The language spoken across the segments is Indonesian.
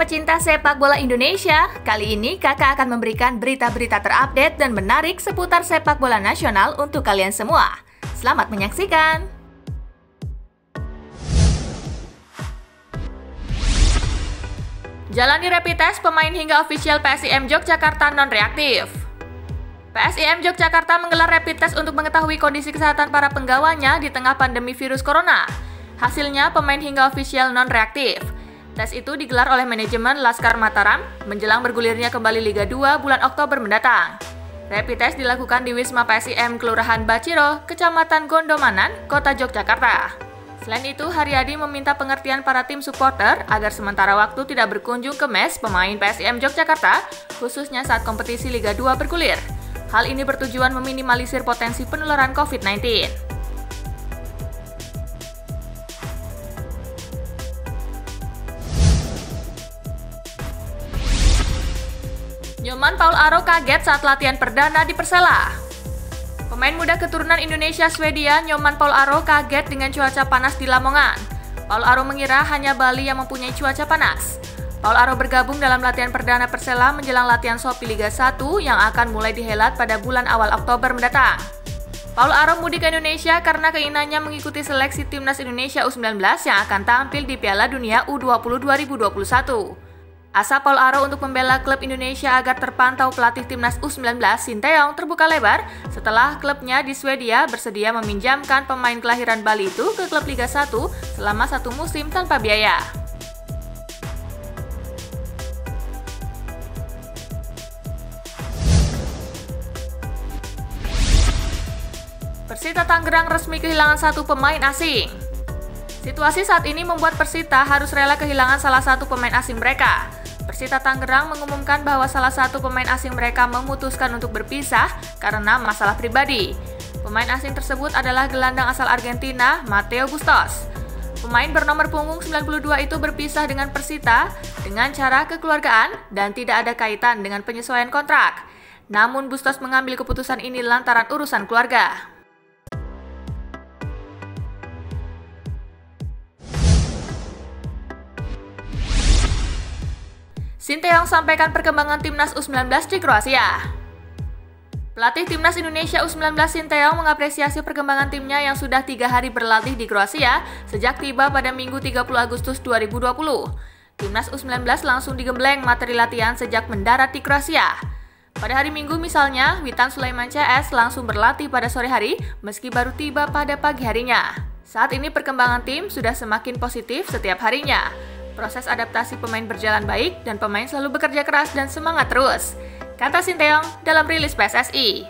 pecinta sepak bola Indonesia, kali ini kakak akan memberikan berita-berita terupdate dan menarik seputar sepak bola nasional untuk kalian semua. Selamat menyaksikan! Jalani rapid test pemain hingga official PSIM Yogyakarta non-reaktif. PSIM Yogyakarta menggelar rapid test untuk mengetahui kondisi kesehatan para penggawanya di tengah pandemi virus corona. Hasilnya, pemain hingga official non-reaktif. Tes itu digelar oleh manajemen Laskar Mataram menjelang bergulirnya kembali Liga 2 bulan Oktober mendatang. Rapid test dilakukan di Wisma PSIM Kelurahan Baciro, Kecamatan Gondomanan, Kota Yogyakarta. Selain itu, Haryadi meminta pengertian para tim supporter agar sementara waktu tidak berkunjung ke mes pemain PSIM Yogyakarta, khususnya saat kompetisi Liga 2 bergulir. Hal ini bertujuan meminimalisir potensi penularan COVID-19. Nyoman Paul Aro kaget saat latihan perdana di Persela. Pemain muda keturunan Indonesia Swedia, Nyoman Paul Aro kaget dengan cuaca panas di Lamongan. Paul Aro mengira hanya Bali yang mempunyai cuaca panas. Paul Aro bergabung dalam latihan perdana Persela menjelang latihan Shopee Liga 1 yang akan mulai dihelat pada bulan awal Oktober mendatang. Paul Aro mudik ke Indonesia karena keinginannya mengikuti seleksi Timnas Indonesia U19 yang akan tampil di Piala Dunia U20 2021. Asa Paul Aro untuk membela klub Indonesia agar terpantau pelatih Timnas U19 Sinteyong terbuka lebar setelah klubnya di Swedia bersedia meminjamkan pemain kelahiran Bali itu ke klub Liga 1 selama 1 musim tanpa biaya. Persita Tangerang resmi kehilangan 1 pemain asing. Situasi saat ini membuat Persita harus rela kehilangan salah satu pemain asing mereka. Persita Tangerang mengumumkan bahwa salah satu pemain asing mereka memutuskan untuk berpisah karena masalah pribadi. Pemain asing tersebut adalah gelandang asal Argentina, Mateo Bustos. Pemain bernomor punggung 92 itu berpisah dengan Persita dengan cara kekeluargaan dan tidak ada kaitan dengan penyesuaian kontrak. Namun Bustos mengambil keputusan ini lantaran urusan keluarga. Sinteyong sampaikan perkembangan Timnas U19 di Kroasia. Pelatih Timnas Indonesia U19 Sinteyong mengapresiasi perkembangan timnya yang sudah 3 hari berlatih di Kroasia sejak tiba pada Minggu 30 Agustus 2020. Timnas U19 langsung digembleng materi latihan sejak mendarat di Kroasia. Pada hari Minggu misalnya, Witan Sulaiman CS langsung berlatih pada sore hari meski baru tiba pada pagi harinya. Saat ini perkembangan tim sudah semakin positif setiap harinya. Proses adaptasi pemain berjalan baik dan pemain selalu bekerja keras dan semangat terus, kata Sinteyong dalam rilis PSSI.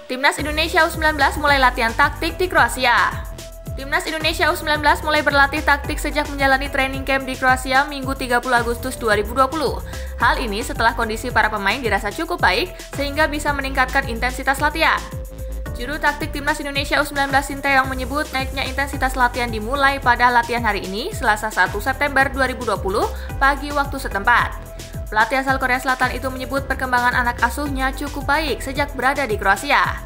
Timnas Indonesia U19 mulai latihan taktik di Kroasia. Timnas Indonesia U19 mulai berlatih taktik sejak menjalani training camp di Kroasia Minggu 30 Agustus 2020. Hal ini setelah kondisi para pemain dirasa cukup baik sehingga bisa meningkatkan intensitas latihan. Juru taktik Timnas Indonesia U19 Sinteyong menyebut naiknya intensitas latihan dimulai pada latihan hari ini, Selasa 1 September 2020, pagi waktu setempat. Pelatih asal Korea Selatan itu menyebut perkembangan anak asuhnya cukup baik sejak berada di Kroasia.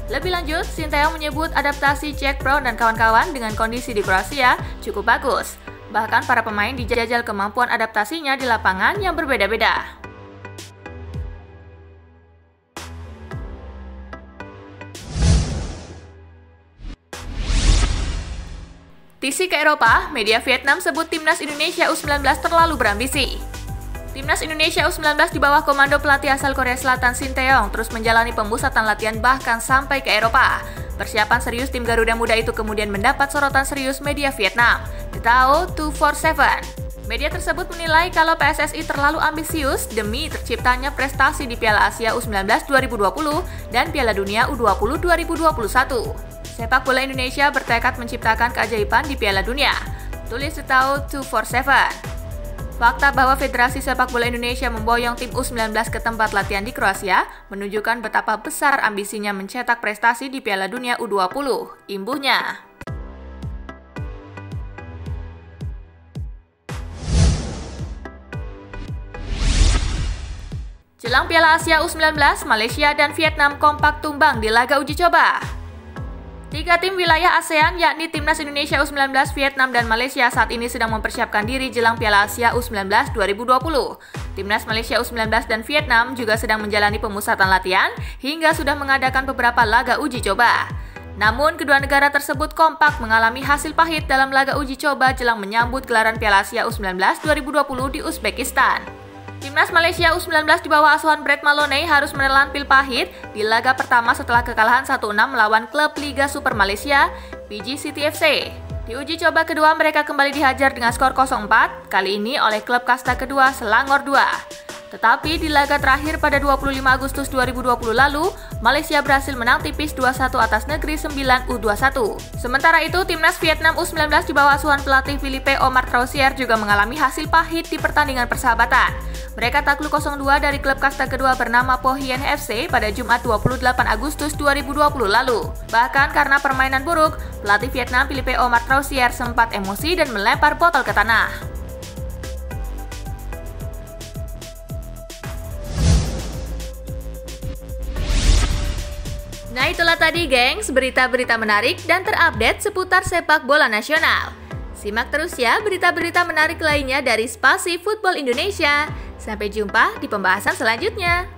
Lebih lanjut, Sinteyong menyebut adaptasi Jack Brown dan kawan-kawan dengan kondisi di Kroasia cukup bagus. Bahkan para pemain dijajal kemampuan adaptasinya di lapangan yang berbeda-beda. TC ke Eropa, media Vietnam sebut Timnas Indonesia U19 terlalu berambisi. Timnas Indonesia U19 di bawah komando pelatih asal Korea Selatan Sinteyong terus menjalani pemusatan latihan bahkan sampai ke Eropa. Persiapan serius tim Garuda Muda itu kemudian mendapat sorotan serius media Vietnam, The Tao 247. Media tersebut menilai kalau PSSI terlalu ambisius demi terciptanya prestasi di Piala Asia U19 2020 dan Piala Dunia U20 2021. Sepak bola Indonesia bertekad menciptakan keajaiban di Piala Dunia, tulis The Tao 247. Fakta bahwa Federasi Sepak Bola Indonesia memboyong tim U19 ke tempat latihan di Kroasia menunjukkan betapa besar ambisinya mencetak prestasi di Piala Dunia U20, imbuhnya. Jelang Piala Asia U19, Malaysia dan Vietnam kompak tumbang di laga uji coba. 3 tim wilayah ASEAN yakni Timnas Indonesia U19, Vietnam, dan Malaysia saat ini sedang mempersiapkan diri jelang Piala Asia U19 2020. Timnas Malaysia U19 dan Vietnam juga sedang menjalani pemusatan latihan hingga sudah mengadakan beberapa laga uji coba. Namun, kedua negara tersebut kompak mengalami hasil pahit dalam laga uji coba jelang menyambut gelaran Piala Asia U19 2020 di Uzbekistan. Timnas Malaysia U19 di bawah asuhan Brett Maloney harus menelan pil pahit di laga pertama setelah kekalahan 1-6 melawan klub Liga Super Malaysia, PG City FC. Di uji coba kedua mereka kembali dihajar dengan skor 0-4, kali ini oleh klub kasta kedua Selangor 2. Tetapi di laga terakhir pada 25 Agustus 2020 lalu, Malaysia berhasil menang tipis 2-1 atas Negeri 9 U21. Sementara itu, Timnas Vietnam U19 di bawah asuhan pelatih Philippe Omar Troussier juga mengalami hasil pahit di pertandingan persahabatan. Mereka takluk 0-2 dari klub kasta kedua bernama Po Hien FC pada Jumat 28 Agustus 2020 lalu. Bahkan karena permainan buruk, pelatih Vietnam Philippe Omar Troussier sempat emosi dan melempar botol ke tanah. Nah itulah tadi gengs, berita-berita menarik dan terupdate seputar sepak bola nasional. Simak terus ya berita-berita menarik lainnya dari Spasi Football Indonesia. Sampai jumpa di pembahasan selanjutnya.